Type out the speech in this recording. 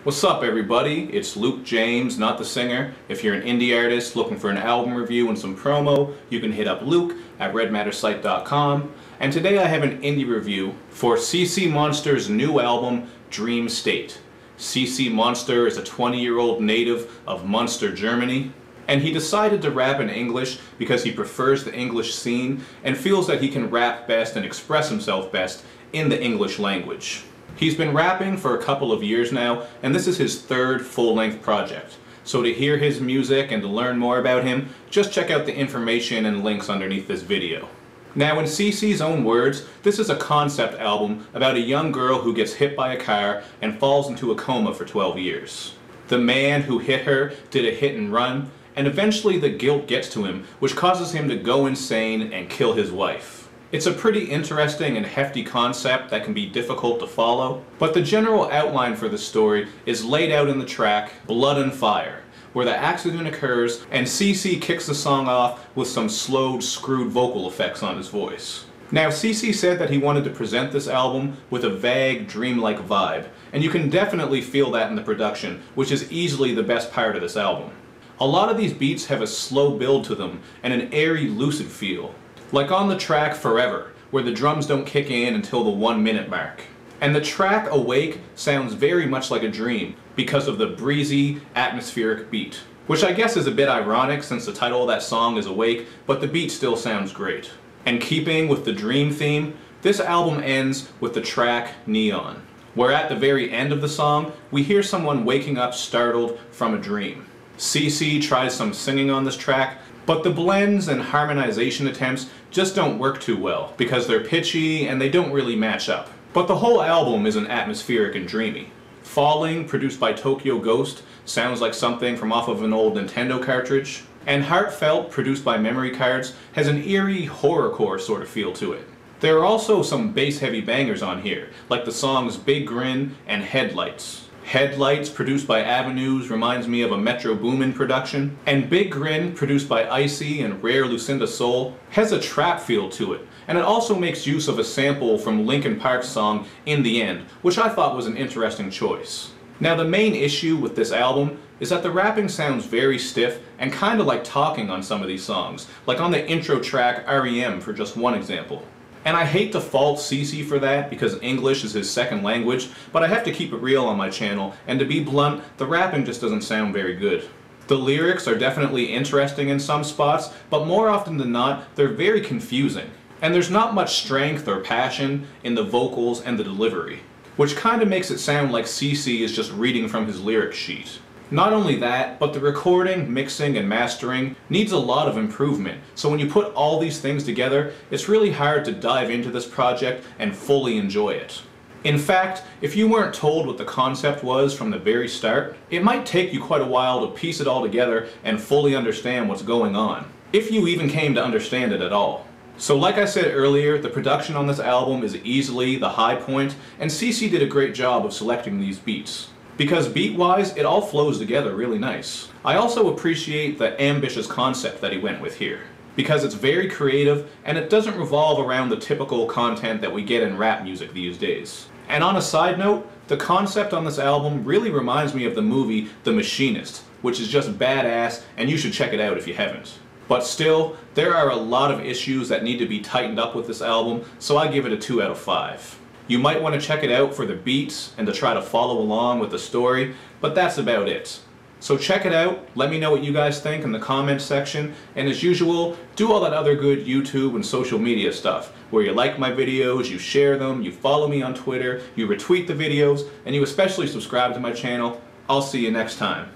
What's up everybody? It's Luke James, not the singer. If you're an indie artist looking for an album review and some promo, you can hit up Luke at redmattersite.com. And today I have an indie review for CC Munster's new album, Dreamstate. CC Munster is a 20-year-old native of Munster, Germany. And he decided to rap in English because he prefers the English scene and feels that he can rap best and express himself best in the English language. He's been rapping for a couple of years now, and this is his third full-length project. So to hear his music and to learn more about him, just check out the information and links underneath this video. Now in CC's own words, this is a concept album about a young girl who gets hit by a car and falls into a coma for 12 years. The man who hit her did a hit and run, and eventually the guilt gets to him, which causes him to go insane and kill his wife. It's a pretty interesting and hefty concept that can be difficult to follow, but the general outline for the story is laid out in the track Blood and Fire, where the accident occurs and CC kicks the song off with some slowed, screwed vocal effects on his voice. Now CC said that he wanted to present this album with a vague, dreamlike vibe, and you can definitely feel that in the production, which is easily the best part of this album. A lot of these beats have a slow build to them and an airy, lucid feel. Like on the track Forever, where the drums don't kick in until the 1-minute mark. And the track Awake sounds very much like a dream because of the breezy, atmospheric beat. Which I guess is a bit ironic since the title of that song is Awake, but the beat still sounds great. And keeping with the dream theme, this album ends with the track Neon, where at the very end of the song, we hear someone waking up startled from a dream. CC tries some singing on this track, but the blends and harmonization attempts just don't work too well because they're pitchy and they don't really match up. But the whole album is atmospheric and dreamy. Falling, produced by Tokyo Ghost, sounds like something from off of an old Nintendo cartridge. And Heartfelt, produced by Memory Cards, has an eerie horrorcore sort of feel to it. There are also some bass-heavy bangers on here, like the songs Big Grin and Headlights. Headlights, produced by Avenues, reminds me of a Metro Boomin production. And Big Grin, produced by Icy and Rare Lucinda Soul, has a trap feel to it. And it also makes use of a sample from Linkin Park's song In the End, which I thought was an interesting choice. Now the main issue with this album is that the rapping sounds very stiff and kinda like talking on some of these songs, like on the intro track REM for just one example. And I hate to fault CC for that because English is his second language, but I have to keep it real on my channel, and to be blunt, the rapping just doesn't sound very good. The lyrics are definitely interesting in some spots, but more often than not, they're very confusing. And there's not much strength or passion in the vocals and the delivery, which kinda makes it sound like CC is just reading from his lyric sheet. Not only that, but the recording, mixing, and mastering needs a lot of improvement, so when you put all these things together, it's really hard to dive into this project and fully enjoy it. In fact, if you weren't told what the concept was from the very start, it might take you quite a while to piece it all together and fully understand what's going on, if you even came to understand it at all. So like I said earlier, the production on this album is easily the high point, and CC did a great job of selecting these beats. Because beat-wise, it all flows together really nice. I also appreciate the ambitious concept that he went with here, because it's very creative and it doesn't revolve around the typical content that we get in rap music these days. And on a side note, the concept on this album really reminds me of the movie The Machinist, which is just badass and you should check it out if you haven't. But still, there are a lot of issues that need to be tightened up with this album, so I give it a 2 out of 5. You might want to check it out for the beats and to try to follow along with the story, but that's about it. So check it out, let me know what you guys think in the comments section, and as usual, do all that other good YouTube and social media stuff, where you like my videos, you share them, you follow me on Twitter, you retweet the videos, and you especially subscribe to my channel. I'll see you next time.